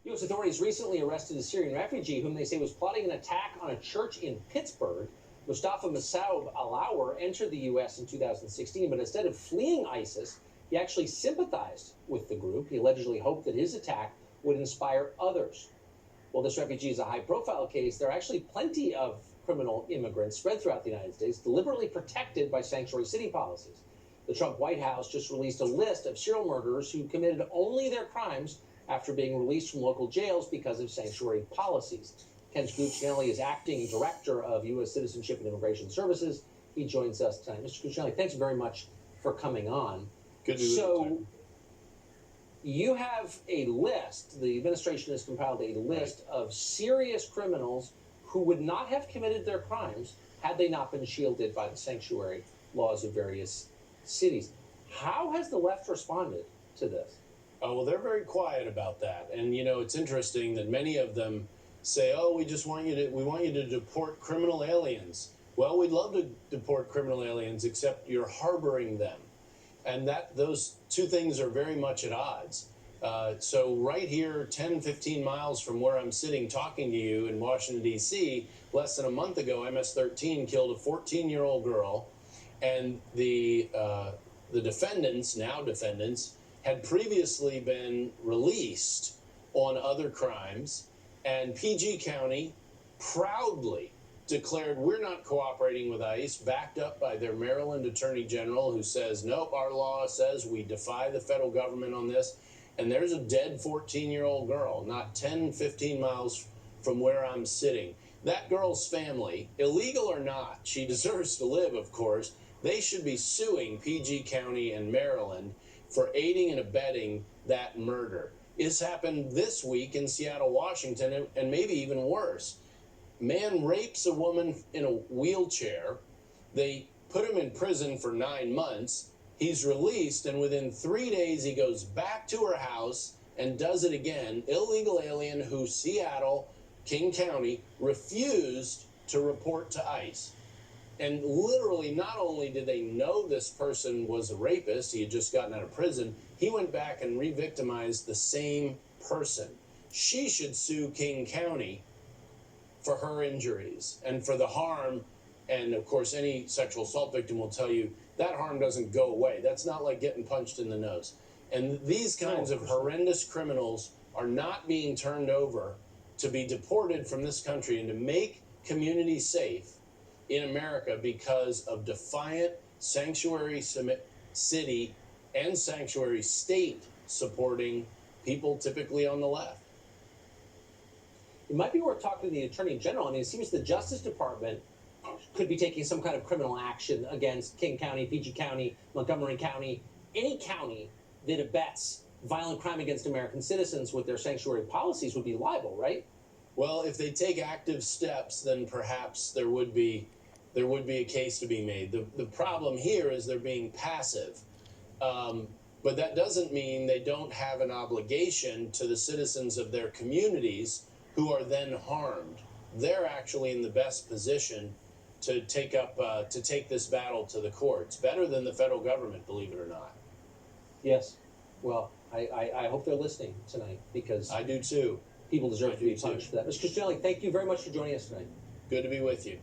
U.S. authorities recently arrested a Syrian refugee whom they say was plotting an attack on a church in Pittsburgh. Mustafa Masoud Alawar entered the U.S. in 2016, but instead of fleeing ISIS, he actually sympathized with the group. He allegedly hoped that his attack would inspire others. Well, this refugee is a high-profile case. There are actually plenty of criminal immigrants spread throughout the United States, deliberately protected by sanctuary city policies. The Trump White House just released a list of serial murderers who committed only their crimes after being released from local jails because of sanctuary policies. Ken Cuccinelli is acting director of U.S. Citizenship and Immigration Services. He joins us tonight. Mr. Cuccinelli, thanks very much for coming on. Good to be with you. You have a list, the administration has compiled a list of serious criminals who would not have committed their crimes had they not been shielded by the sanctuary laws of various cities. How has the left responded to this? Oh, well, they're very quiet about that. And, you know, it's interesting that many of them say, oh, we want you to deport criminal aliens. Well, we'd love to deport criminal aliens, except you're harboring them. And those two things are very much at odds. So right here, 10, 15 miles from where I'm sitting talking to you in Washington, D.C., less than a month ago, MS-13 killed a 14-year-old girl. And the defendants, now defendants, had previously been released on other crimes. And PG County proudly declared we're not cooperating with ICE, backed up by their Maryland Attorney General, who says, nope, our law says we defy the federal government on this. And there's a dead 14-year-old girl, not 10, 15 miles from where I'm sitting. That girl's family, illegal or not, she deserves to live, of course, they should be suing PG County and Maryland for aiding and abetting that murder. It's happened this week in Seattle, Washington, and maybe even worse. Man rapes a woman in a wheelchair. They put him in prison for 9 months. He's released, and within 3 days, he goes back to her house and does it again. Illegal alien who Seattle, King County, refused to report to ICE. And literally, not only did they know this person was a rapist, he had just gotten out of prison, he went back and re-victimized the same person. She should sue King County for her injuries and for the harm. And of course, any sexual assault victim will tell you that harm doesn't go away. That's not like getting punched in the nose. And these kinds of horrendous criminals are not being turned over to be deported from this country and to make communities safe in America because of defiant sanctuary city and sanctuary state supporting people typically on the left. It might be worth talking to the Attorney General. I mean, it seems the Justice Department could be taking some kind of criminal action against King County, PG County, Montgomery County, any county that abets violent crime against American citizens with their sanctuary policies would be liable, right? Well, if they take active steps, then perhaps there would be a case to be made. The problem here is they're being passive. But that doesn't mean they don't have an obligation to the citizens of their communities who are then harmed. They're actually in the best position to take this battle to the courts, better than the federal government, believe it or not. Yes. Well, I hope they're listening tonight, because I do too. People deserve to be punished for that. Mr. Cuccinelli, thank you very much for joining us tonight. Good to be with you.